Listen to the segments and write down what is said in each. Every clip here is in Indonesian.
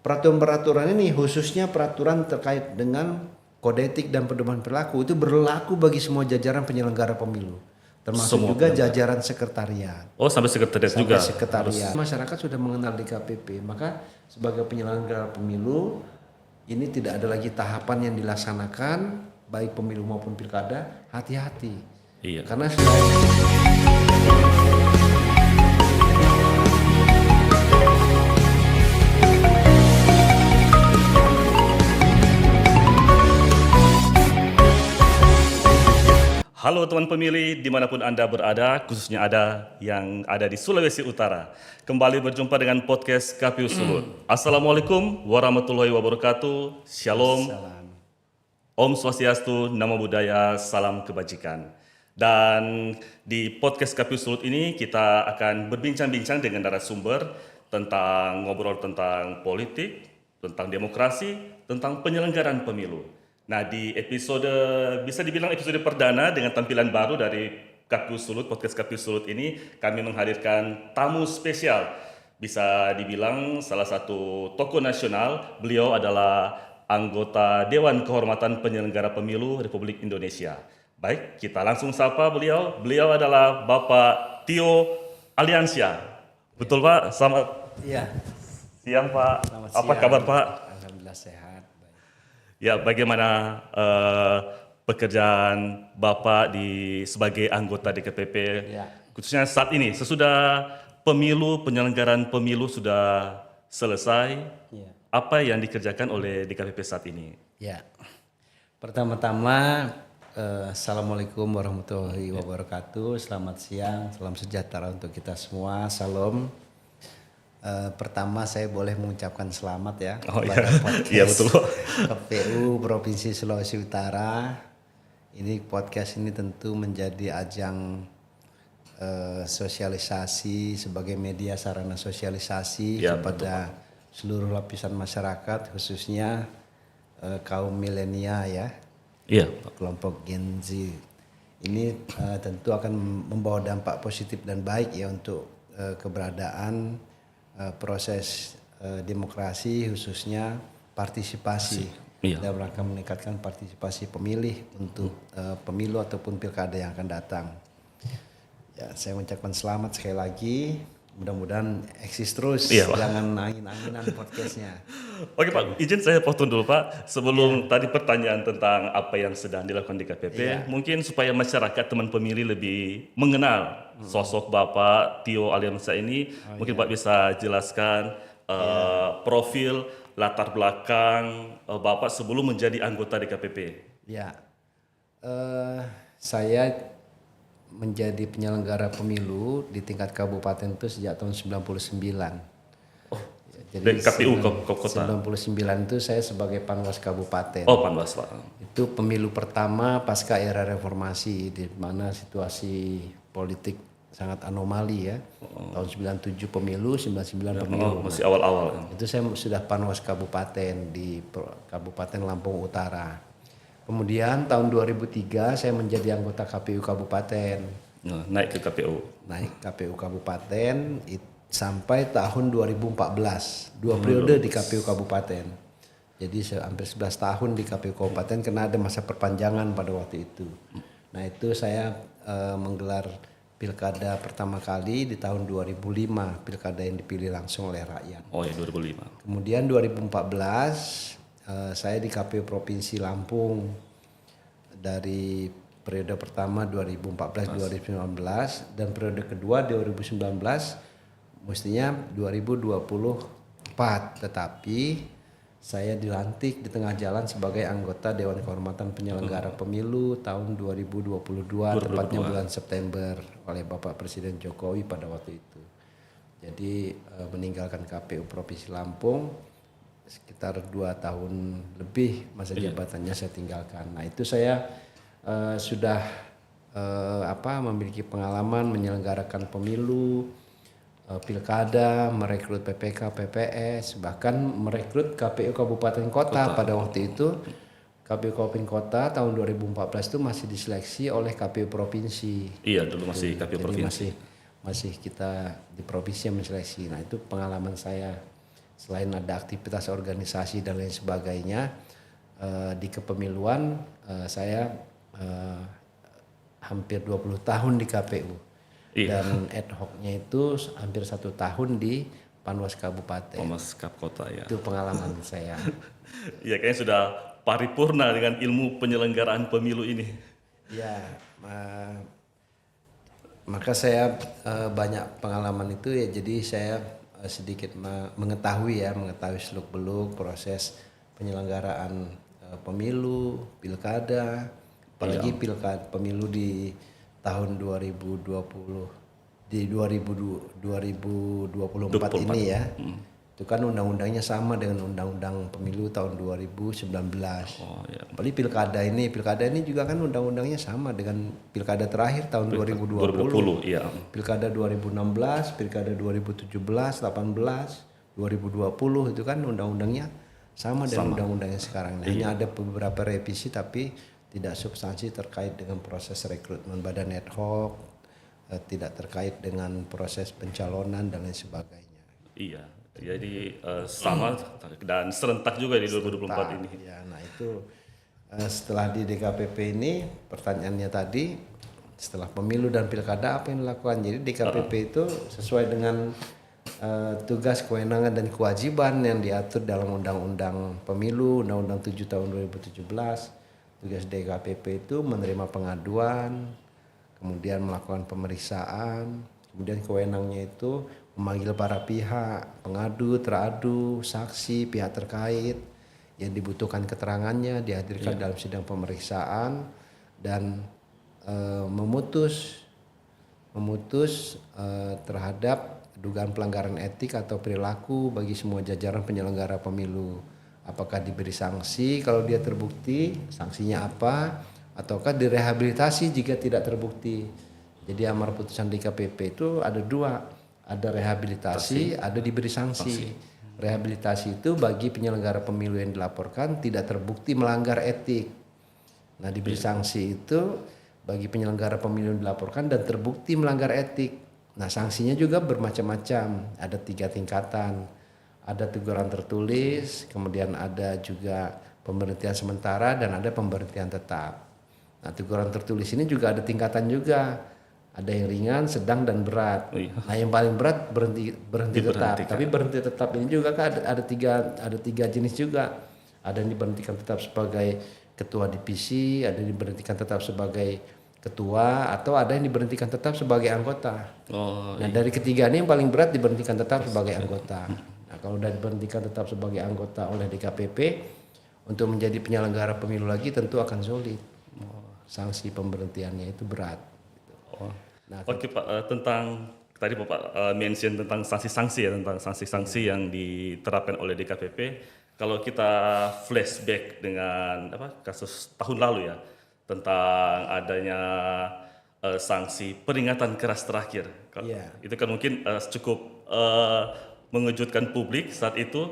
peraturan-peraturan ini khususnya peraturan terkait dengan kode etik dan pedoman perilaku itu berlaku bagi semua jajaran penyelenggara pemilu, termasuk Semua juga penyelenggara. jajaran sekretariat. Oh, sampai sekretariat juga. Sampai sekretariat. Masyarakat sudah mengenal DKPP, maka sebagai penyelenggara pemilu ini tidak ada lagi tahapan yang dilaksanakan baik pemilu maupun pilkada, hati-hati. Iya. Karena Halo teman pemilih dimanapun Anda berada, khususnya ada yang ada di Sulawesi Utara. Kembali berjumpa dengan podcast KPU Sulut. Assalamualaikum warahmatullahi wabarakatuh. Shalom. salam. Om Swastiastu, Namo Buddhaya, salam kebajikan. Dan di podcast KPU Sulut ini kita akan berbincang-bincang dengan narasumber tentang ngobrol tentang politik, tentang demokrasi, tentang penyelenggaraan pemilu. Nah, di episode, bisa dibilang episode perdana dengan tampilan baru dari KPU Sulut, podcast KPU Sulut ini, kami menghadirkan tamu spesial. Bisa dibilang salah satu tokoh nasional, beliau adalah anggota Dewan Kehormatan Penyelenggara Pemilu Republik Indonesia. Baik, kita langsung sapa beliau. Beliau adalah Bapak Tio Aliansyah. Betul Pak? Selamat Iya. siang Pak. Selamat Apa siang. kabar Pak? Alhamdulillah sehat. Baik. Ya, bagaimana pekerjaan Bapak sebagai anggota DKPP, Ya. khususnya saat ini, sesudah penyelenggaraan pemilu sudah selesai, Ya. apa yang dikerjakan oleh DKPP saat ini? Ya. Pertama-tama Assalamualaikum warahmatullahi wabarakatuh. Selamat siang, salam sejahtera untuk kita semua. Salam. Pertama saya boleh mengucapkan selamat ya Oh kepada iya, podcast iya betul Pak. KPU Provinsi Sulawesi Utara. Ini podcast ini tentu menjadi ajang sosialisasi sebagai media sarana sosialisasi Ya, kepada seluruh lapisan masyarakat, khususnya kaum milenial ya, Iya Pak. kelompok Gen Z. Ini tentu akan membawa dampak positif dan baik ya untuk keberadaan proses demokrasi, khususnya partisipasi Iya. dalam rangka meningkatkan partisipasi pemilih untuk pemilu ataupun pilkada yang akan datang. Ya, saya mengucapkan selamat sekali lagi. Mudah-mudahan eksis terus, Iya, Pak. jangan angin-anginan podcastnya. Oke Pak, izin saya potong dulu Pak. Sebelum tadi pertanyaan tentang apa yang sedang dilakukan di KPP, mungkin supaya masyarakat teman pemilih lebih mengenal sosok Bapak Tio Aliansyah ini, mungkin Pak bisa jelaskan profil latar belakang Bapak sebelum menjadi anggota DKPP. Ya, saya menjadi penyelenggara pemilu di tingkat kabupaten itu sejak tahun 99. Oh, Jadi dari KPU kota. 99 itu saya sebagai Panwas Kabupaten. Oh, Panwas Pak. Itu pemilu pertama pasca era reformasi di mana situasi politik sangat anomali ya. Tahun 97 pemilu, 99 pemilu. Oh, masih awal-awal. Itu saya sudah Panwas Kabupaten di Kabupaten Lampung Utara. Kemudian tahun 2003 saya menjadi anggota KPU Kabupaten. Nah, naik ke KPU. Naik KPU Kabupaten sampai tahun 2014. 2 periode di KPU Kabupaten. Jadi hampir 11 tahun di KPU Kabupaten karena ada masa perpanjangan pada waktu itu. Nah itu saya menggelar pilkada pertama kali di tahun 2005. Pilkada yang dipilih langsung oleh rakyat. Oh ya, 2005. Kemudian 2014 saya di KPU Provinsi Lampung dari periode pertama 2014-2019 dan periode kedua 2019 mestinya 2024, tetapi saya dilantik di tengah jalan sebagai anggota Dewan Kehormatan Penyelenggara Pemilu tahun 2022, tepatnya bulan September oleh Bapak Presiden Jokowi pada waktu itu. Jadi meninggalkan KPU Provinsi Lampung sekitar 2 tahun lebih masa jabatannya saya tinggalkan. Nah itu saya sudah memiliki pengalaman menyelenggarakan pemilu, pilkada, merekrut PPK, PPS, bahkan merekrut KPU Kabupaten Kota pada waktu itu. KPU Kabupaten Kota tahun 2014 itu masih diseleksi oleh KPU Provinsi. Iya, dulu masih KPU Jadi Provinsi. masih kita di provinsi yang menseleksi. Nah itu pengalaman saya selain ada aktivitas organisasi dan lain sebagainya, di kepemiluan saya hampir 20 tahun di KPU. Iya. Dan ad hoc-nya itu hampir 1 tahun di Panwas Kabupaten. Panwas Kap Kota ya. Itu pengalaman saya. Iya, kayaknya sudah paripurna dengan ilmu penyelenggaraan pemilu ini. Ya, maka saya banyak pengalaman itu ya, jadi saya sedikit mengetahui seluk-beluk proses penyelenggaraan pemilu, pilkada, apalagi pemilu di tahun 2024 ini ya. Itu kan undang-undangnya sama dengan undang-undang pemilu tahun 2019. Oh ya. Apalagi pilkada ini juga kan undang-undangnya sama dengan pilkada terakhir tahun 2020. 2020, iya. Pilkada 2016, pilkada 2017, 18, 2020 itu kan undang-undangnya sama dengan undang-undangnya sekarang. Hanya ada beberapa revisi tapi tidak substansi terkait dengan proses rekrutmen badan ad hoc, tidak terkait dengan proses pencalonan dan lain sebagainya. Iya. Jadi sama dan serentak juga di 2024 ini. Ya, nah itu setelah di DKPP ini pertanyaannya tadi, setelah pemilu dan pilkada apa yang dilakukan? Jadi DKPP itu sesuai dengan tugas, kewenangan dan kewajiban yang diatur dalam Undang-Undang Pemilu, Undang-Undang 7 tahun 2017. Tugas DKPP itu menerima pengaduan, kemudian melakukan pemeriksaan, kemudian kewenangannya itu memanggil para pihak, pengadu, teradu, saksi, pihak terkait yang dibutuhkan keterangannya dihadirkan dalam sidang pemeriksaan dan memutus terhadap dugaan pelanggaran etik atau perilaku bagi semua jajaran penyelenggara pemilu. Apakah diberi sanksi kalau dia terbukti, sanksinya apa, ataukah direhabilitasi jika tidak terbukti. Jadi amar putusan DKPP itu ada dua. Ada rehabilitasi, ada diberi sanksi. Rehabilitasi itu bagi penyelenggara pemilu yang dilaporkan tidak terbukti melanggar etik. Nah, diberi sanksi itu bagi penyelenggara pemilu yang dilaporkan dan terbukti melanggar etik. Nah, sanksinya juga bermacam-macam. Ada 3 tingkatan. Ada teguran tertulis, kemudian ada juga pemberhentian sementara dan ada pemberhentian tetap. Nah, teguran tertulis ini juga ada tingkatan juga. Ada yang ringan, sedang dan berat. Nah, yang paling berat berhenti tetap. Tapi berhenti tetap ini juga kan ada tiga jenis juga. Ada yang diberhentikan tetap sebagai ketua divisi, ada yang diberhentikan tetap sebagai ketua, atau ada yang diberhentikan tetap sebagai anggota. Nah, dari ketiga ini yang paling berat diberhentikan tetap sebagai anggota. Nah, kalau sudah diberhentikan tetap sebagai anggota oleh DKPP, untuk menjadi penyelenggara pemilu lagi tentu akan sulit. Sanksi pemberhentiannya itu berat. Nah, oke Pak, tentang tadi Bapak mention tentang sanksi-sanksi ya, tentang sanksi-sanksi yang diterapkan oleh DKPP. Kalau kita flashback dengan kasus tahun lalu ya, tentang adanya sanksi peringatan keras terakhir. Itu kan mungkin cukup mengejutkan publik saat itu.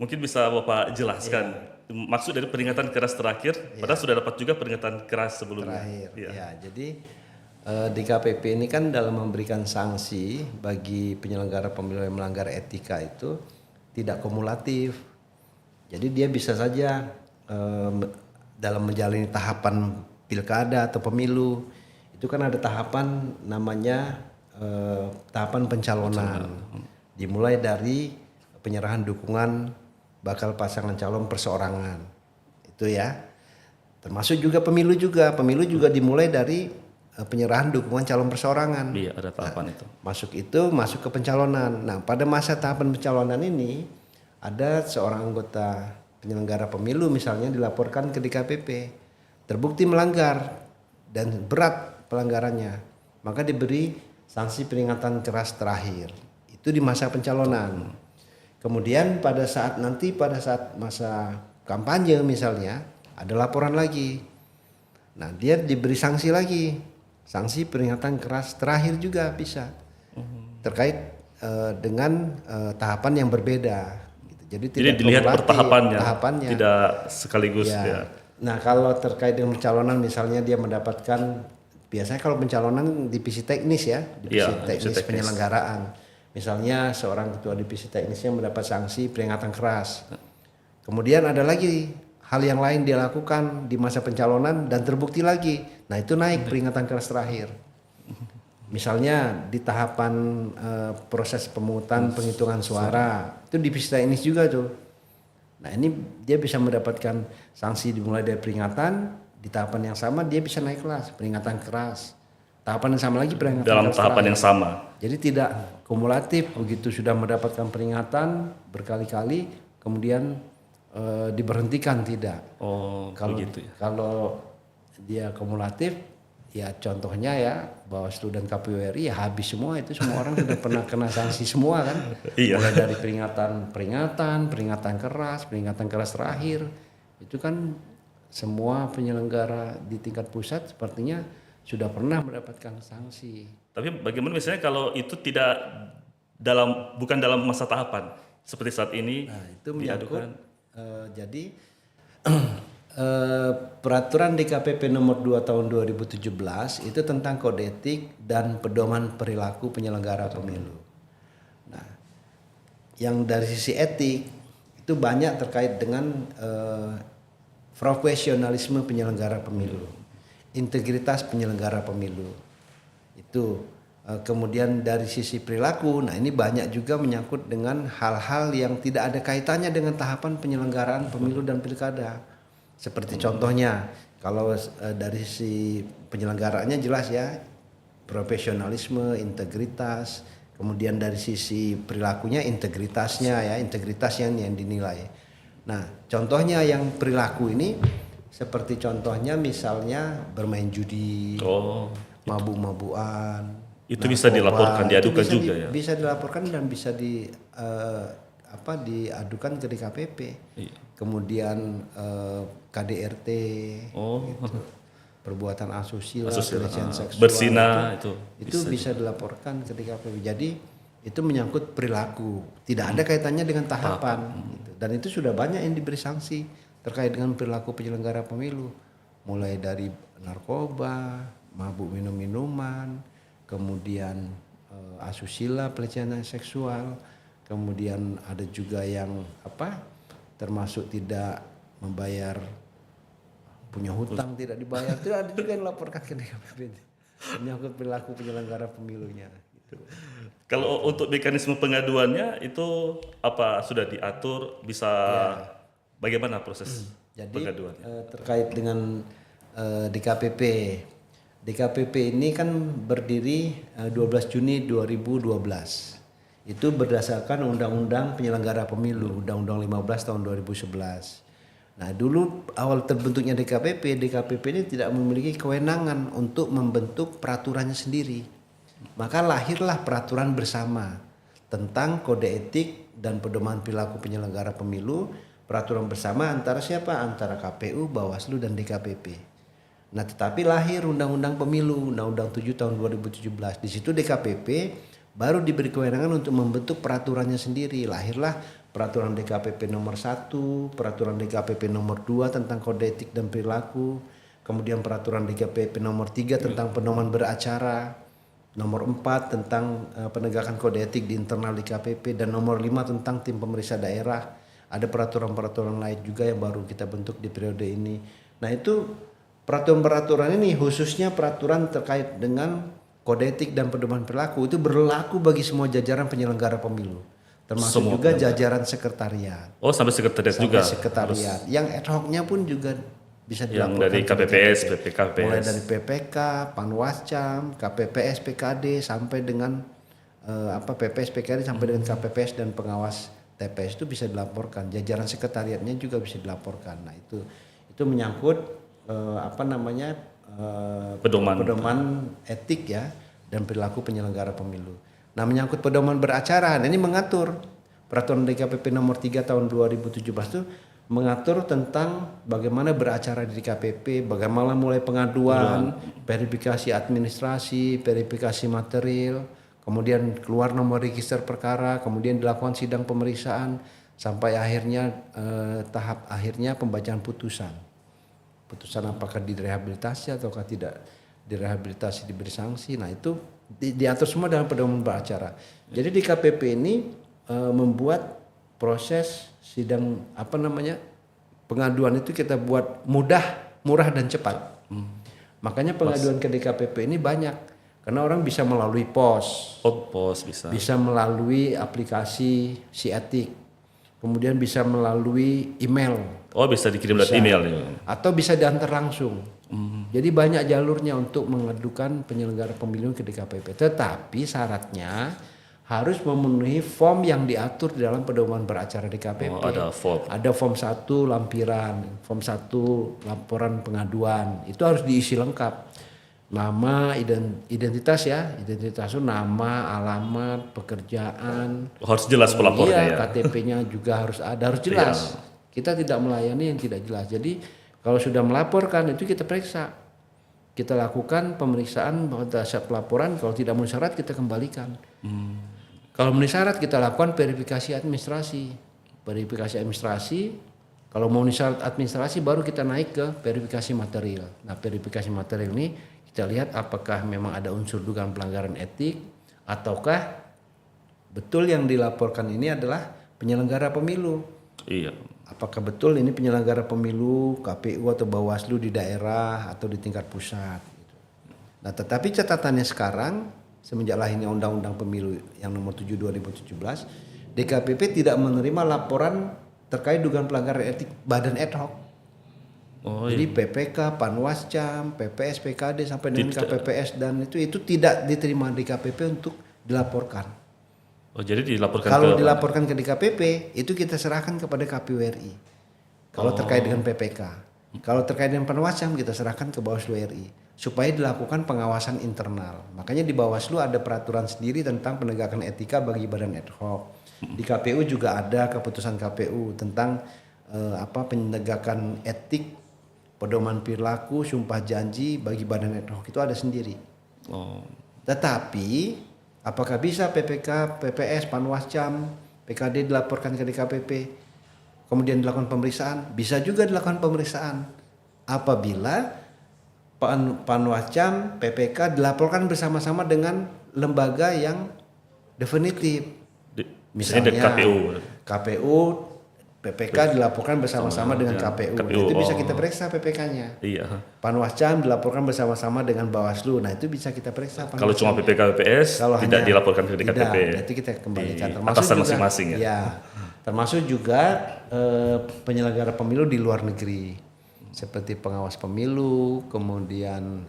Mungkin bisa Bapak jelaskan maksud dari peringatan keras terakhir, padahal sudah dapat juga peringatan keras sebelumnya. Jadi DKPP ini kan dalam memberikan sanksi bagi penyelenggara pemilu yang melanggar etika itu tidak kumulatif. Jadi dia bisa saja dalam menjalani tahapan pilkada atau pemilu itu kan ada tahapan namanya tahapan pencalonan. Dimulai dari penyerahan dukungan bakal pasangan calon perseorangan. Itu ya. Termasuk juga pemilu juga. Pemilu juga dimulai dari penyerahan dukungan calon perseorangan. Iya, ada tahapan itu. Masuk ke pencalonan. Nah, pada masa tahapan pencalonan ini ada seorang anggota penyelenggara pemilu misalnya dilaporkan ke DKPP, terbukti melanggar dan berat pelanggarannya, maka diberi sanksi peringatan keras terakhir. Itu di masa pencalonan. Kemudian pada saat masa kampanye misalnya ada laporan lagi. Nah, dia diberi sanksi lagi. Sanksi peringatan keras terakhir juga bisa terkait dengan tahapan yang berbeda. Gitu. Jadi dilihat tahapannya, tidak sekaligus. Ya. Nah, kalau terkait dengan pencalonan misalnya dia mendapatkan, biasanya kalau pencalonan divisi teknis ya, divisi teknis penyelenggaraan. Misalnya seorang ketua divisi teknisnya mendapat sanksi peringatan keras. Kemudian ada lagi hal yang lain dia lakukan di masa pencalonan dan terbukti lagi. Nah itu naik peringatan keras terakhir. Misalnya di tahapan proses pemungutan penghitungan suara itu divisi teknis juga tuh. Nah ini dia bisa mendapatkan sanksi dimulai dari peringatan, di tahapan yang sama dia bisa naik kelas, peringatan keras. Tahapan yang sama lagi peringatan Dalam keras tahapan terakhir. yang sama. Jadi tidak kumulatif, begitu sudah mendapatkan peringatan berkali-kali kemudian diberhentikan, tidak. Oh, Kalau begitu ya. kalau dia kumulatif, ya contohnya ya Bawaslu dan KPU RI ya habis semua, itu semua orang sudah pernah kena sanksi semua kan. Iya. Mulai dari peringatan keras terakhir. Itu kan semua penyelenggara di tingkat pusat sepertinya sudah pernah mendapatkan sanksi. Tapi bagaimana misalnya kalau itu tidak bukan dalam masa tahapan seperti saat ini Nah, itu menyangkut diadukan. jadi peraturan DKPP nomor 2 tahun 2017 itu tentang kode etik dan pedoman perilaku penyelenggara pemilu. Nah, yang dari sisi etik itu banyak terkait dengan profesionalisme penyelenggara pemilu, integritas penyelenggara pemilu. Itu kemudian dari sisi perilaku, nah ini banyak juga menyangkut dengan hal-hal yang tidak ada kaitannya dengan tahapan penyelenggaraan pemilu dan pilkada. Seperti contohnya, kalau dari sisi penyelenggaraannya jelas ya, profesionalisme, integritas, kemudian dari sisi perilakunya integritasnya ya, integritas yang dinilai. Nah, contohnya yang perilaku ini seperti contohnya misalnya bermain judi, mabuk-mabukan, Itu bisa dilaporkan, diadukan itu juga ya. bisa dilaporkan dan bisa diadukan ke DKPP. Iya. Kemudian KDRT, gitu. Perbuatan asusila, pelecehan seksual, berzina itu bisa dilaporkan ke DKPP. Jadi itu menyangkut perilaku, tidak ada kaitannya dengan tahapan. Gitu. Dan itu sudah banyak yang diberi sanksi terkait dengan perilaku penyelenggara pemilu, mulai dari narkoba, mabuk minum-minuman, kemudian asusila, pelecehan seksual, kemudian ada juga yang termasuk tidak membayar, punya hutang tidak dibayar, itu ada juga yang laporkan ke DKPP menyangkut perilaku penyelenggara pemilunya. Gitu. Kalau untuk mekanisme pengaduannya itu apa sudah diatur, bisa bagaimana proses pengaduan? Terkait dengan DKPP. DKPP ini kan berdiri 12 Juni 2012. Itu berdasarkan Undang-Undang Penyelenggara Pemilu, Undang-Undang 15 tahun 2011. Nah, dulu awal terbentuknya DKPP ini tidak memiliki kewenangan untuk membentuk peraturannya sendiri. Maka lahirlah peraturan bersama tentang kode etik dan pedoman perilaku penyelenggara pemilu, peraturan bersama antara siapa? Antara KPU, Bawaslu dan DKPP. Nah, tetapi lahir Undang-Undang Pemilu, Undang-Undang 7 tahun 2017. Di situ DKPP baru diberi kewenangan untuk membentuk peraturannya sendiri. Lahirlah peraturan DKPP nomor 1, peraturan DKPP nomor 2 tentang kode etik dan perilaku, kemudian peraturan DKPP nomor 3 tentang pedoman beracara, nomor 4 tentang penegakan kode etik di internal DKPP, dan nomor 5 tentang tim pemeriksa daerah. Ada peraturan-peraturan lain juga yang baru kita bentuk di periode ini. Nah, itu peraturan-peraturan ini khususnya peraturan terkait dengan kode etik dan pedoman perilaku itu berlaku bagi semua jajaran penyelenggara pemilu, termasuk semua juga jajaran sekretariat. Oh, sampai sekretariat juga. Sekretariat. Yang ad hocnya pun juga bisa dilaporkan. Yang dari KPPS, PPKPS. Mulai dari PPK, Panwascam, KPPS, PKD sampai dengan PPS, PKD sampai dengan KPPS dan pengawas TPS itu bisa dilaporkan. Jajaran sekretariatnya juga bisa dilaporkan. Nah, itu menyangkut pedoman etik ya dan perilaku penyelenggara pemilu. Nah, menyangkut pedoman beracara, ini mengatur peraturan DKPP nomor 3 tahun 2017 itu mengatur tentang bagaimana beracara di DKPP, bagaimana mulai pengaduan, verifikasi administrasi, verifikasi material, kemudian keluar nomor register perkara, kemudian dilakukan sidang pemeriksaan sampai akhirnya tahap akhirnya pembacaan putusan. Putusan apakah direhabilitasi ataukah tidak direhabilitasi, diberi sanksi. Nah, itu diatur semua dalam pedoman beracara. Jadi DKPP ini membuat proses sidang pengaduan itu kita buat mudah, murah dan cepat. Makanya pengaduan ke DKPP ini banyak karena orang bisa melalui pos, bisa melalui aplikasi Si-Etik, kemudian bisa melalui email. Bisa dikirim lewat email ya. Atau bisa diantar langsung. Jadi banyak jalurnya untuk mengadukan penyelenggara pemilu ke DKPP. Tetapi syaratnya harus memenuhi form yang diatur di dalam pedoman beracara DKPP. Ada form. Ada form 1 lampiran, form 1 laporan pengaduan. Itu harus diisi lengkap. Nama, identitas ya. Identitas itu nama, alamat, pekerjaan. Harus jelas pelapornya ya. KTP-nya juga harus ada, harus jelas. Kita tidak melayani yang tidak jelas. Jadi kalau sudah melaporkan itu kita periksa. Kita lakukan pemeriksaan pada saat pelaporan. Kalau tidak memenuhi syarat kita kembalikan. Kalau memenuhi syarat kita lakukan verifikasi administrasi. Verifikasi administrasi. Kalau memenuhi syarat administrasi baru kita naik ke verifikasi material. Nah, verifikasi material ini kita lihat apakah memang ada unsur dugaan pelanggaran etik ataukah betul yang dilaporkan ini adalah penyelenggara pemilu. Iya. Apakah betul ini penyelenggara pemilu KPU atau Bawaslu di daerah atau di tingkat pusat. Nah, tetapi catatannya sekarang semenjak lahirnya Undang-Undang Pemilu yang nomor 7 2017, DKPP tidak menerima laporan terkait dugaan pelanggaran etik badan ad hoc. Jadi PPK, Panwascam, PPS, PKD sampai dengan KPPS dan itu tidak diterima DKPP untuk dilaporkan. Jadi dilaporkan kalau dilaporkan ke DKPP itu kita serahkan kepada KPU RI. Kalau terkait dengan PPK. Kalau terkait dengan Panwascam kita serahkan ke Bawaslu RI supaya dilakukan pengawasan internal. Makanya di Bawaslu ada peraturan sendiri tentang penegakan etika bagi badan ad hoc. Di KPU juga ada keputusan KPU tentang penegakan etik, pedoman perilaku, sumpah janji bagi badan ad hoc itu ada sendiri. Tetapi apakah bisa PPK, PPS, Panwascam, PKD dilaporkan ke DKPP kemudian dilakukan pemeriksaan? Bisa juga dilakukan pemeriksaan apabila Panwascam, PPK dilaporkan bersama-sama dengan lembaga yang definitif. Misalnya KPU, PPK dilaporkan bersama-sama dengan KPU. Itu bisa kita periksa PPK-nya. Iya. Panwascam dilaporkan bersama-sama dengan Bawaslu. Nah, itu bisa kita periksa. Kalau cuma PPK, PPS tidak dilaporkan ke DKPP. Nanti kita kembalikan. Atasan masing-masing ya. Ya. Termasuk juga penyelenggara pemilu di luar negeri. Seperti pengawas pemilu, kemudian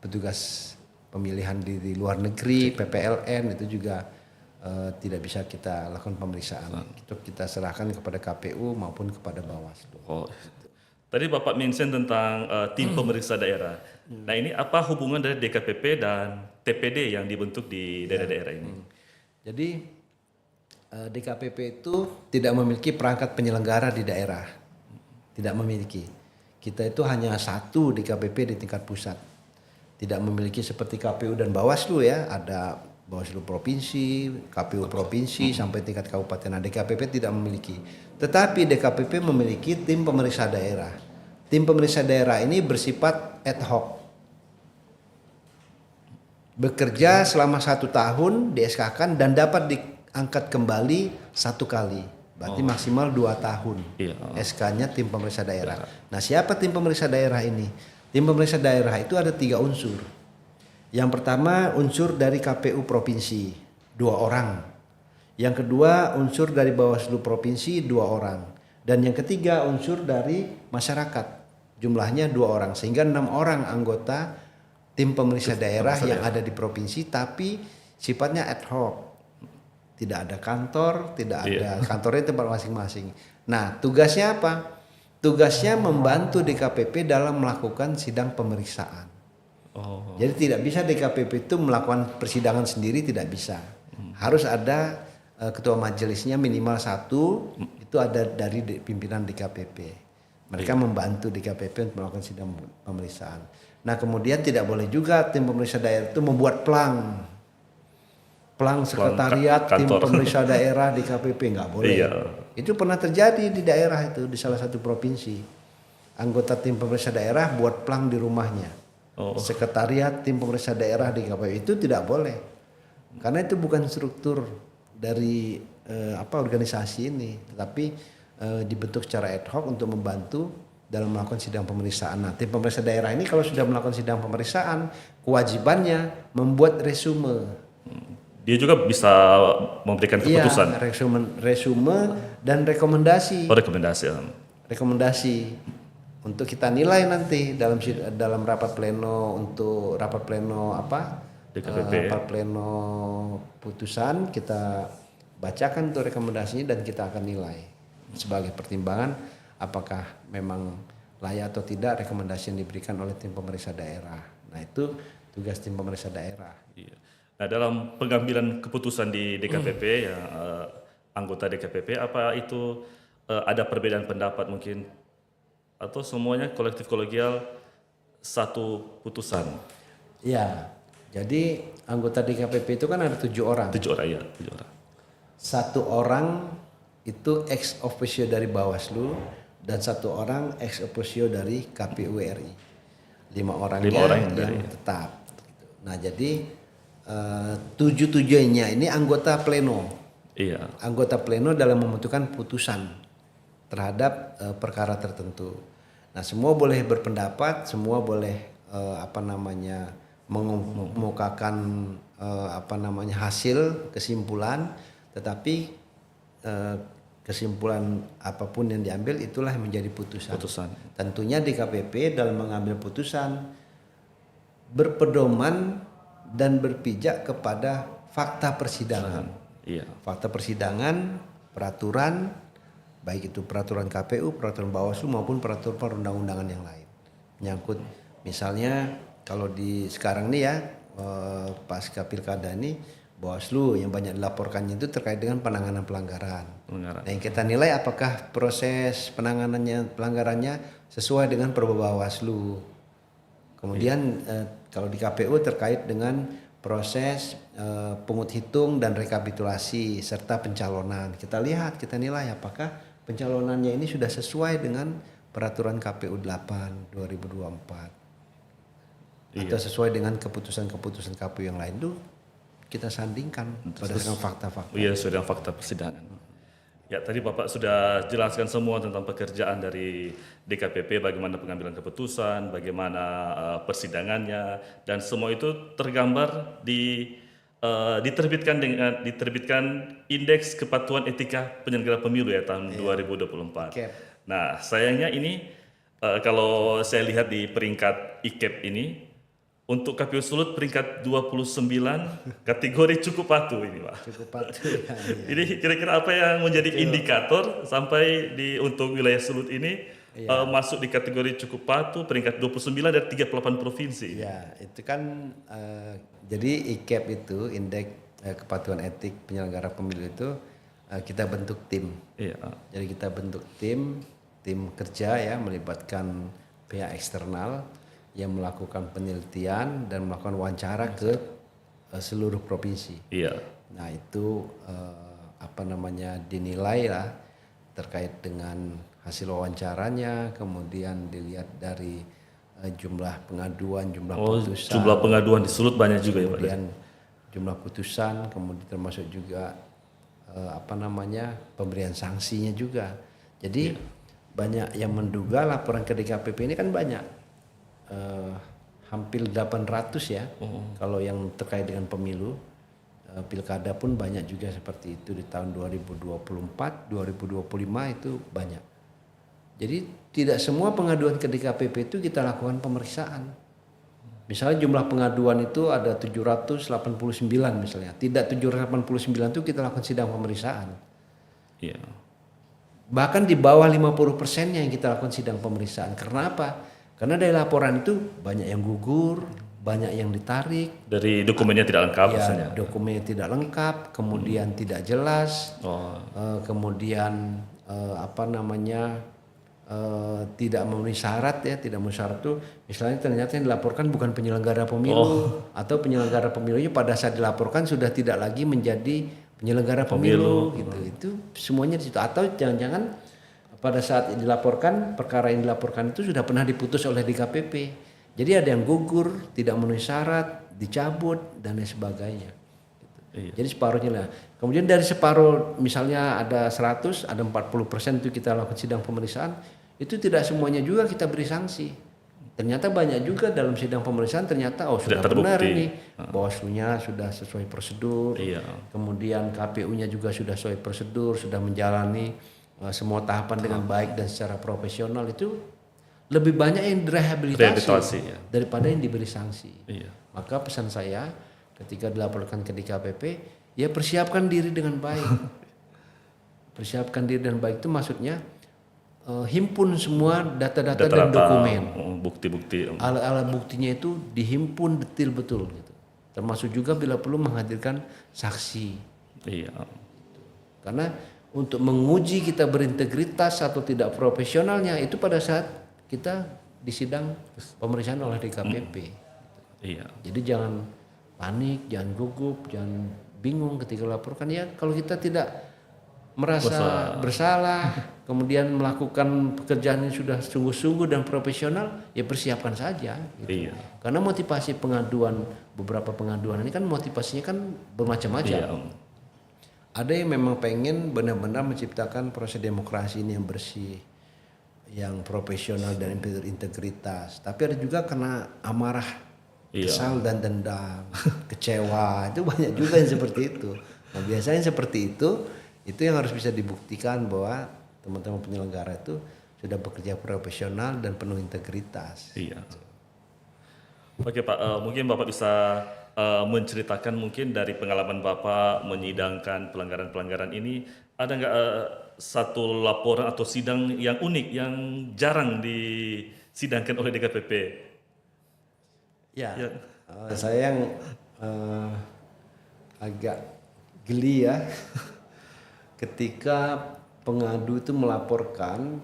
petugas pemilihan di luar negeri, PPLN itu juga tidak bisa kita lakukan pemeriksaan. Itu kita serahkan kepada KPU maupun kepada Bawaslu. Tadi Bapak mention tentang tim pemeriksa daerah. Nah, ini apa hubungan dari DKPP dan TPD yang dibentuk di daerah-daerah ini? Jadi DKPP itu tidak memiliki perangkat penyelenggara di daerah. Tidak memiliki. Kita itu hanya satu DKPP di tingkat pusat. Tidak memiliki seperti KPU dan Bawaslu ya, ada Bawaslu provinsi, KPU provinsi sampai tingkat kabupaten. Nah, DKPP tidak memiliki. Tetapi DKPP memiliki tim pemeriksa daerah. Tim pemeriksa daerah ini bersifat ad hoc. Bekerja selama 1 tahun di SK-kan dan dapat diangkat kembali 1 kali. Berarti maksimal 2 tahun. SK-nya tim pemeriksa daerah. Nah, siapa tim pemeriksa daerah ini? Tim pemeriksa daerah itu ada 3 unsur. Yang pertama unsur dari KPU provinsi 2 orang. Yang kedua unsur dari Bawaslu provinsi 2 orang. Dan yang ketiga unsur dari masyarakat. Jumlahnya 2 orang. Sehingga 6 orang anggota tim pemeriksa daerah yang ada di provinsi tapi sifatnya ad hoc. Tidak ada kantor, tidak ada kantornya tempat masing-masing. Nah, tugasnya apa? Tugasnya membantu DKPP dalam melakukan sidang pemeriksaan. Jadi tidak bisa DKPP itu melakukan persidangan sendiri, tidak bisa. Harus ada ketua majelisnya minimal 1, itu ada dari pimpinan DKPP. Mereka membantu DKPP untuk melakukan sidang pemeriksaan. Nah, kemudian tidak boleh juga tim pemeriksa daerah itu membuat plang sekretariat tim pemeriksa daerah di KPP, nggak boleh. Itu pernah terjadi di daerah itu, di salah satu provinsi. Anggota tim pemeriksa daerah buat plang di rumahnya. sekretariat tim pemeriksa daerah di KPU itu tidak boleh, karena itu bukan struktur dari organisasi ini, tetapi dibentuk secara ad hoc untuk membantu dalam melakukan sidang pemeriksaan. Nah, tim pemeriksa daerah ini kalau sudah melakukan sidang pemeriksaan, kewajibannya membuat resume. Dia juga bisa memberikan keputusan. Iya, resume dan rekomendasi. Rekomendasi. Rekomendasi untuk kita nilai nanti dalam rapat pleno, untuk rapat pleno DKPP. rapat pleno putusan, kita bacakan untuk rekomendasinya dan kita akan nilai sebagai pertimbangan apakah memang layak atau tidak rekomendasi yang diberikan oleh tim pemeriksa daerah. Nah, itu tugas tim pemeriksa daerah. Iya. Nah, dalam pengambilan keputusan di DKPP anggota DKPP, apa itu ada perbedaan pendapat mungkin atau semuanya kolektif kolegial satu putusan? Ya, jadi anggota DKPP itu kan ada 7 orang. 7 orang ya, 7 orang. 1 orang itu ex officio dari Bawaslu dan 1 orang ex officio dari KPU RI. 5 orang yang tetap. Nah, jadi 7-7-nya ini anggota pleno. Iya. Anggota pleno dalam memutuskan putusan terhadap perkara tertentu. Nah, semua boleh berpendapat, semua boleh mengemukakan hasil kesimpulan, tetapi kesimpulan apapun yang diambil itulah yang menjadi putusan. Tentunya DKPP dalam mengambil putusan berpedoman dan berpijak kepada fakta persidangan. Iya. Fakta persidangan, peraturan, baik itu peraturan KPU, peraturan Bawaslu maupun peraturan perundang-undangan yang lain. Menyangkut misalnya kalau di sekarang nih ya pasca pilkada ini, Bawaslu yang banyak dilaporkannya itu terkait dengan penanganan pelanggaran. Nah, yang kita nilai apakah proses pelanggarannya sesuai dengan Perba Bawaslu. Kemudian kalau di KPU terkait dengan proses pungut hitung dan rekapitulasi serta pencalonan. Kita lihat, kita nilai apakah pencalonannya ini sudah sesuai dengan peraturan KPU 8 2024. Atau sesuai dengan keputusan-keputusan KPU yang lain itu kita sandingkan berdasarkan fakta-fakta. Iya, sesuai dengan fakta persidangan. Ya, tadi Bapak sudah jelaskan semua tentang pekerjaan dari DKPP, bagaimana pengambilan keputusan, bagaimana persidangannya, dan semua itu tergambar diterbitkan Indeks Kepatuhan Etika Penyelenggara Pemilu ya tahun 2024. IKEP. Nah, sayangnya ini kalau saya lihat di peringkat IKEP ini, untuk KPU Sulut peringkat 29 kategori cukup patuh ini, Pak. Cukup patuh ya. Ini kira-kira apa yang menjadi indikator sampai untuk wilayah Sulut ini masuk di kategori cukup patuh peringkat 29 dari 38 provinsi. Ya, itu kan jadi IKEP itu Indeks Kepatuhan Etik Penyelenggara Pemilu itu kita bentuk tim. Iya. Jadi kita bentuk tim kerja ya, melibatkan pihak eksternal yang melakukan penelitian dan melakukan wawancara ke seluruh provinsi. Iya. Nah, itu dinilai lah terkait dengan hasil wawancaranya, kemudian dilihat dari jumlah pengaduan, jumlah putusan. Jumlah pengaduan di Sulut banyak juga ya, Pak. Kemudian jumlah putusan, kemudian termasuk juga pemberian sanksinya juga. Jadi banyak yang menduga laporan ke DKPP ini kan banyak. Hampir 800 ya. Kalau yang terkait dengan pemilu, pilkada pun banyak juga seperti itu di tahun 2024, 2025 itu banyak. Jadi tidak semua pengaduan ke DKPP itu kita lakukan pemeriksaan. Misalnya jumlah pengaduan itu ada 789 misalnya. Tidak 789 itu kita lakukan sidang pemeriksaan. Iya. Bahkan di bawah 50%-nya yang kita lakukan sidang pemeriksaan. Karena apa? Karena dari laporan itu banyak yang gugur, banyak yang ditarik. Dari dokumennya tidak lengkap misalnya. Dokumennya tidak lengkap, kemudian tidak jelas, kemudian tidak memenuhi syarat ya, tidak memenuhi syarat itu misalnya ternyata yang dilaporkan bukan penyelenggara pemilu atau penyelenggara pemilunya pada saat dilaporkan sudah tidak lagi menjadi penyelenggara pemilu gitu. Itu semuanya di situ, atau jangan-jangan pada saat dilaporkan perkara yang dilaporkan itu sudah pernah diputus oleh DKPP. Jadi ada yang gugur, tidak memenuhi syarat, dicabut dan lain sebagainya. Iya. Jadi separuhnya lah. Kemudian dari separuh misalnya ada 100, ada 40% itu kita lakukan sidang pemeriksaan, itu tidak semuanya juga kita beri sanksi. Ternyata banyak juga dalam sidang pemeriksaan ternyata sudah benar ini, Bawaslu-nya sudah sesuai prosedur, Iya. kemudian KPU-nya juga sudah sesuai prosedur, sudah menjalani semua tahapan dengan baik dan secara profesional. Itu lebih banyak yang direhabilitasi Ya. daripada yang diberi sanksi. Iya. Maka pesan saya ketika dilaporkan ke DKPP, ya persiapkan diri dengan baik. Persiapkan diri dengan baik itu maksudnya himpun semua data-data dan dokumen. Bukti-bukti. Alat-alat buktinya itu dihimpun detail betul gitu. Termasuk juga bila perlu menghadirkan saksi. Iya. Karena untuk menguji kita berintegritas atau tidak profesionalnya itu pada saat kita disidang pemeriksaan oleh DKPP. Iya. Jadi jangan panik, jangan gugup, jangan bingung ketika laporkan. Ya kalau kita tidak merasa bersalah, kemudian melakukan pekerjaan yang sudah sungguh-sungguh dan profesional, ya persiapkan saja. Gitu. Iya. Karena motivasi pengaduan, beberapa pengaduan ini kan motivasinya kan bermacam-macam. Iya. Ada yang memang pengen benar-benar menciptakan proses demokrasi ini yang bersih, yang profesional dan berintegritas. Tapi ada juga karena amarah, kesal dan dendam, kecewa. Itu banyak juga yang seperti itu. Nah biasanya seperti itu yang harus bisa dibuktikan bahwa teman-teman penyelenggara itu sudah bekerja profesional dan penuh integritas. Iya. Oke Pak, mungkin Bapak bisa menceritakan mungkin dari pengalaman Bapak menyidangkan pelanggaran-pelanggaran ini, ada nggak satu laporan atau sidang yang unik yang jarang disidangkan oleh DKPP? Ya. Saya yang agak geli ya. Ketika pengadu itu melaporkan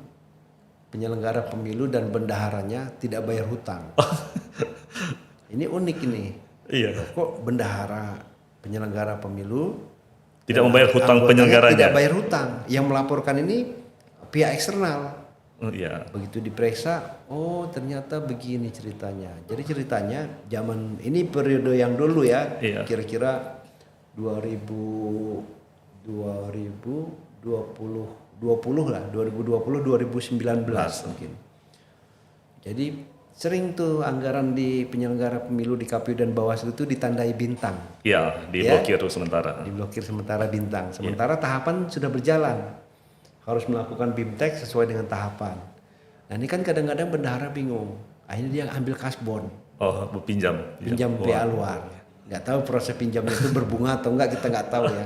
penyelenggara pemilu dan bendaharanya tidak bayar hutang. Ini unik ini. Iya. Kok bendahara penyelenggara pemilu Tidak membayar hutang penyelenggaranya? tidak bayar hutang. Yang melaporkan ini pihak eksternal. Iya. Begitu diperiksa, oh ternyata begini ceritanya. Jadi ceritanya zaman ini periode yang dulu ya, kira-kira 2020 mungkin. Jadi sering tuh anggaran di penyelenggara pemilu di KPU dan Bawaslu itu ditandai bintang. Iya, diblokir sementara. Diblokir sementara bintang. Sementara tahapan sudah berjalan. Harus melakukan BIMTEK sesuai dengan tahapan. Nah ini kan kadang-kadang bendahara bingung. Akhirnya dia ambil kasbon. Oh, pinjam PA luar. Nggak tahu proses pinjamnya itu berbunga atau enggak, kita nggak tahu ya.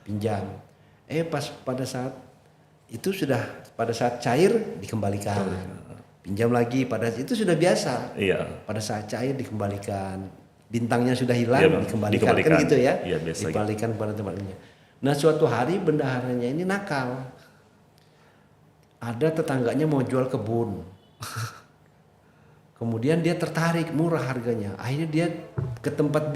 Pinjam. Pada saat itu pada saat cair dikembalikan. Pinjam lagi itu sudah biasa. Iya. Pada saat cair dikembalikan. Bintangnya sudah hilang dikembalikan. Kan gitu ya. Iya, biasa dikembalikan pada tempatnya. Nah suatu hari bendaharanya ini nakal. Ada tetangganya mau jual kebun. Kemudian dia tertarik, murah harganya. Akhirnya dia ke tempat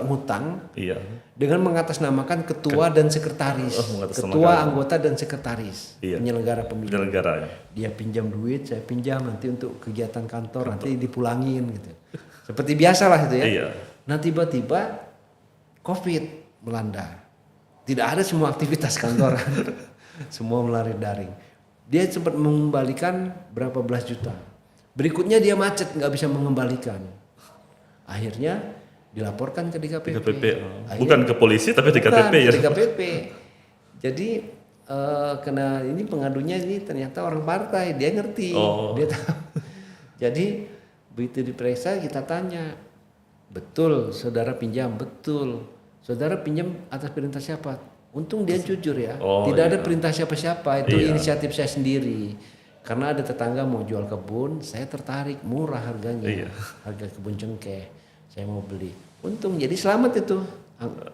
ngutang. Iya. Dengan mengatasnamakan ketua dan sekretaris. Ketua, anggota dan sekretaris. Iya. Penyelenggara pemilu. Penyelenggara. Dia pinjam duit, saya pinjam nanti untuk kegiatan kantor, nanti dipulangin gitu. Seperti biasa lah itu ya. Iya. Nah tiba-tiba COVID melanda. Tidak ada semua aktivitas kantoran. Semua melalui daring. Dia sempat mengembalikan berapa belas juta. Berikutnya dia macet, nggak bisa mengembalikan. Akhirnya dilaporkan ke DKPP. Bukan ke polisi tapi DKPP ya. DKPP. Jadi karena ini pengadunya ini ternyata orang partai, dia ngerti, dia tahu. Jadi begitu diperiksa kita tanya, betul saudara pinjam, betul. Saudara pinjam atas perintah siapa? Untung dia jujur ya, tidak ada perintah siapa-siapa, itu inisiatif saya sendiri. Karena ada tetangga mau jual kebun, saya tertarik, murah harganya, harga kebun cengkeh, saya mau beli. Untung, jadi selamat itu.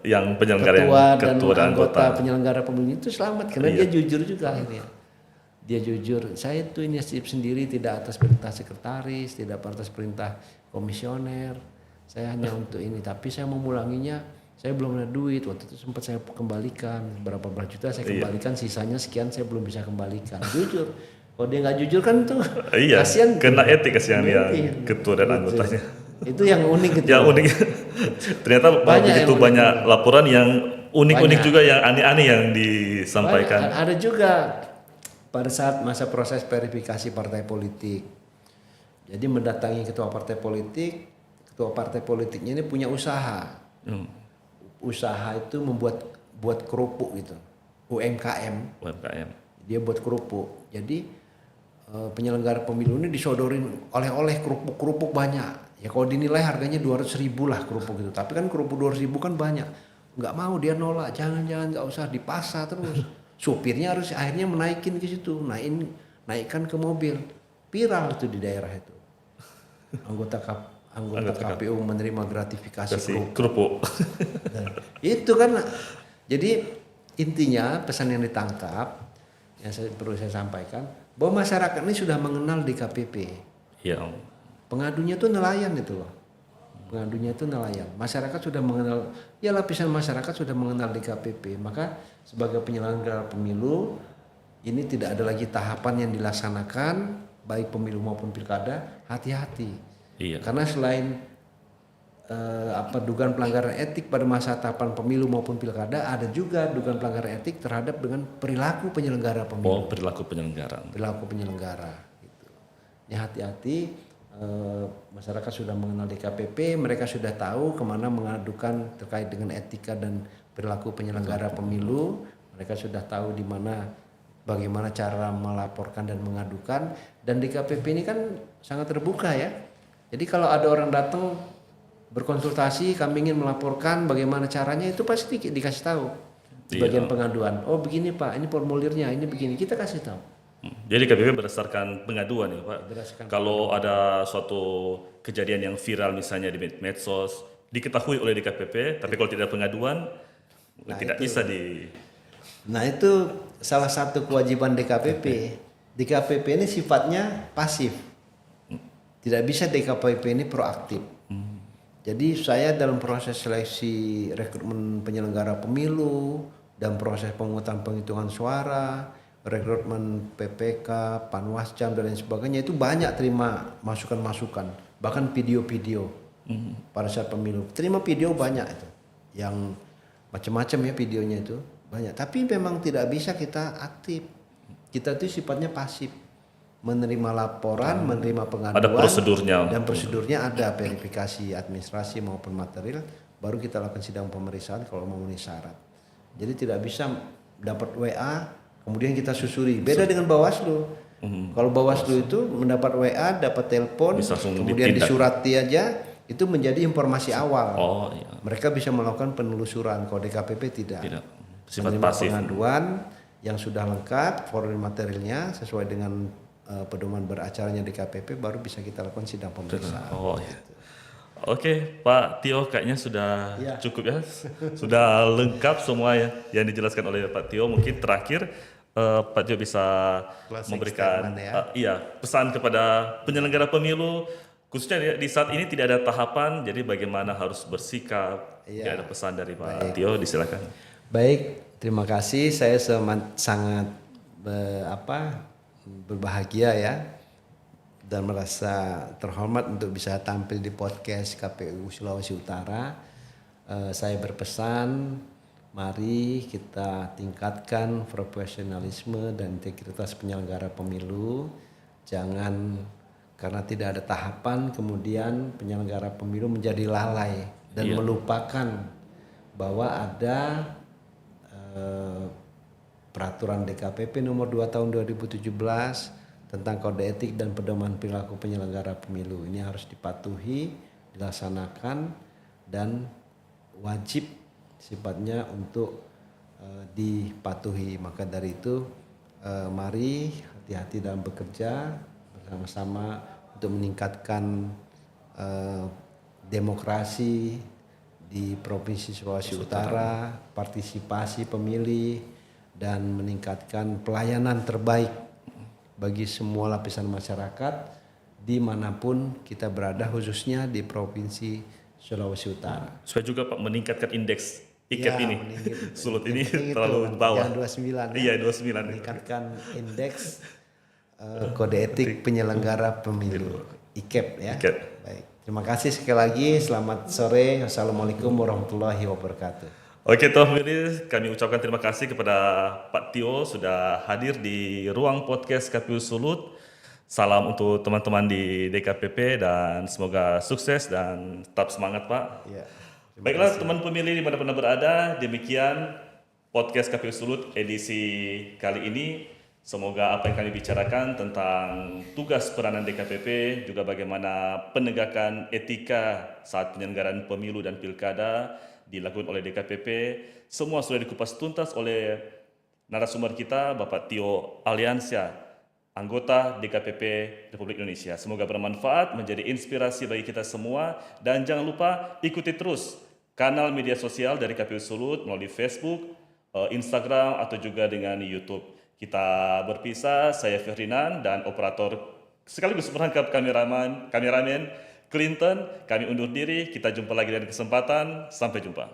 Yang penyelenggara ketua dan anggota penyelenggara pemilu itu selamat karena dia jujur juga akhirnya. Dia jujur, saya itu inisiatif sendiri, tidak atas perintah sekretaris, tidak atas perintah komisioner. Saya hanya untuk ini, tapi saya mau mulanginya. Saya belum ada duit, waktu itu sempat saya kembalikan berapa belas juta saya kembalikan, sisanya sekian saya belum bisa kembalikan. Jujur. Kalau dia nggak jujur kan tuh Iya, kasihan. kena etik kasihan yang Iya. ketua dan anggotanya. Itu yang unik gitu. Yang unik, ternyata Banyak begitu yang unik banyak juga. laporan yang unik-unik Banyak. juga, yang aneh-aneh yang Banyak. disampaikan. Ada juga pada saat masa proses verifikasi partai politik. Jadi mendatangi ketua partai politiknya ini punya usaha. Usaha itu buat kerupuk gitu. UMKM. UMKM. Dia buat kerupuk. Jadi penyelenggara pemilu ini disodorin oleh-oleh kerupuk banyak. Ya kalau dinilai harganya 200.000 lah kerupuk itu. Tapi kan kerupuk 200.000 kan banyak. Nggak mau, dia nolak. Jangan nggak usah, dipasar terus. Supirnya harus akhirnya menaikin ke situ, naikkan ke mobil. Viral itu di daerah itu. Anggota KPU menerima gratifikasi kerupuk. Nah, itu kan. Jadi intinya pesan yang ditangkap yang perlu saya sampaikan bahwa masyarakat ini sudah mengenal DKPP. Iya. Pengadunya itu nelayan itu loh. Pengadunya itu nelayan. Masyarakat sudah mengenal, ya lapisan masyarakat sudah mengenal DKPP. Maka sebagai penyelenggara pemilu ini tidak ada lagi tahapan yang dilaksanakan baik pemilu maupun pilkada, hati-hati. Iya. Karena selain dugaan pelanggaran etik pada masa tahapan pemilu maupun pilkada, ada juga dugaan pelanggaran etik terhadap dengan perilaku penyelenggara pemilu. Oh, perilaku penyelenggara. Perilaku penyelenggara. Gitu. Ini hati-hati. Masyarakat sudah mengenal DKPP, mereka sudah tahu kemana mengadukan terkait dengan etika dan perilaku penyelenggara pemilu. Mereka sudah tahu di mana, bagaimana cara melaporkan dan mengadukan. Dan DKPP ini kan sangat terbuka ya. Jadi kalau ada orang datang berkonsultasi, kami ingin melaporkan bagaimana caranya, itu pasti dikasih tahu di bagian pengaduan. Oh begini Pak, ini formulirnya, ini begini, kita kasih tahu. Jadi KPP berdasarkan pengaduan ya Pak. Kalau ada suatu kejadian yang viral misalnya di medsos, diketahui oleh DKPP, tapi kalau tidak ada pengaduan, tidak bisa di. Nah itu salah satu kewajiban DKPP. DKPP ini sifatnya pasif. Tidak bisa DKPP ini proaktif. Jadi saya dalam proses seleksi rekrutmen penyelenggara pemilu dan proses penghitungan suara, rekrutmen PPK, Panwascam dan lain sebagainya, itu banyak terima masukan-masukan, bahkan video-video pada saat pemilu. Terima video banyak itu, yang macam-macam ya videonya itu banyak. Tapi memang tidak bisa kita aktif. Kita itu sifatnya pasif. Menerima laporan, menerima pengaduan, ada prosedurnya. Dan prosedurnya ada verifikasi administrasi maupun material, baru kita lakukan sidang pemeriksaan kalau memenuhi syarat. Jadi tidak bisa dapat WA kemudian kita susuri. Beda dengan Bawaslu. Kalau Bawaslu itu mendapat WA, dapat telepon, kemudian disurati aja, itu menjadi informasi awal. Oh, iya. Mereka bisa melakukan penelusuran. Kalau DKPP tidak. Sifat pasif. Pengaduan yang sudah lengkap, formulir materialnya sesuai dengan pedoman beracaranya DKPP, baru bisa kita lakukan sidang pemeriksaan. Oh iya. Oke, Pak Tio kayaknya sudah cukup ya. Sudah lengkap semua ya yang dijelaskan oleh Pak Tio. Mungkin terakhir Pak Tio bisa memberikan pesan kepada penyelenggara pemilu, khususnya di saat ini tidak ada tahapan, jadi bagaimana harus bersikap. Ada pesan dari Pak Tio, disilakan. Baik, terima kasih. Saya sangat berbahagia ya dan merasa terhormat untuk bisa tampil di podcast KPU Sulawesi Utara. Saya berpesan, mari kita tingkatkan profesionalisme dan integritas penyelenggara pemilu. Jangan karena tidak ada tahapan kemudian penyelenggara pemilu menjadi lalai dan melupakan bahwa ada peraturan DKPP nomor 2 tahun 2017 tentang kode etik dan pedoman perilaku penyelenggara pemilu. Ini harus dipatuhi, dilaksanakan dan wajib sifatnya untuk dipatuhi. Maka dari itu mari hati-hati dalam bekerja bersama-sama untuk meningkatkan demokrasi di Provinsi Sulawesi Utara, partisipasi pemilih, dan meningkatkan pelayanan terbaik bagi semua lapisan masyarakat dimanapun kita berada, khususnya di Provinsi Sulawesi Utara. Supaya juga Pak meningkatkan indeks IKEP ini. Sulut ini terlalu bawah. Yang 29. Iya, 29. Meningkatkan indeks Kode Etik Penyelenggara Pemilu IKEP ya. IKEP. Baik. Terima kasih sekali lagi. Selamat sore. Wassalamualaikum warahmatullahi wabarakatuh. Oke, toh Willy, kami ucapkan terima kasih kepada Pak Tio sudah hadir di ruang podcast KPU Sulut. Salam untuk teman-teman di DKPP dan semoga sukses dan tetap semangat, Pak. Ya. Baiklah teman pemilih dimanapun Anda berada, demikian podcast KPU Sulut edisi kali ini. Semoga apa yang kami bicarakan tentang tugas peranan DKPP, juga bagaimana penegakan etika saat penyelenggaraan pemilu dan pilkada dilakukan oleh DKPP, semua sudah dikupas tuntas oleh narasumber kita, Bapak Tio Aliansyah, anggota DKPP Republik Indonesia. Semoga bermanfaat, menjadi inspirasi bagi kita semua, dan jangan lupa ikuti terus kanal media sosial dari KPU Sulut melalui Facebook, Instagram, atau juga dengan YouTube. Kita berpisah, saya Ferdinand dan operator sekaligus perangkap kameramen Clinton. Kami undur diri, kita jumpa lagi dari kesempatan, sampai jumpa.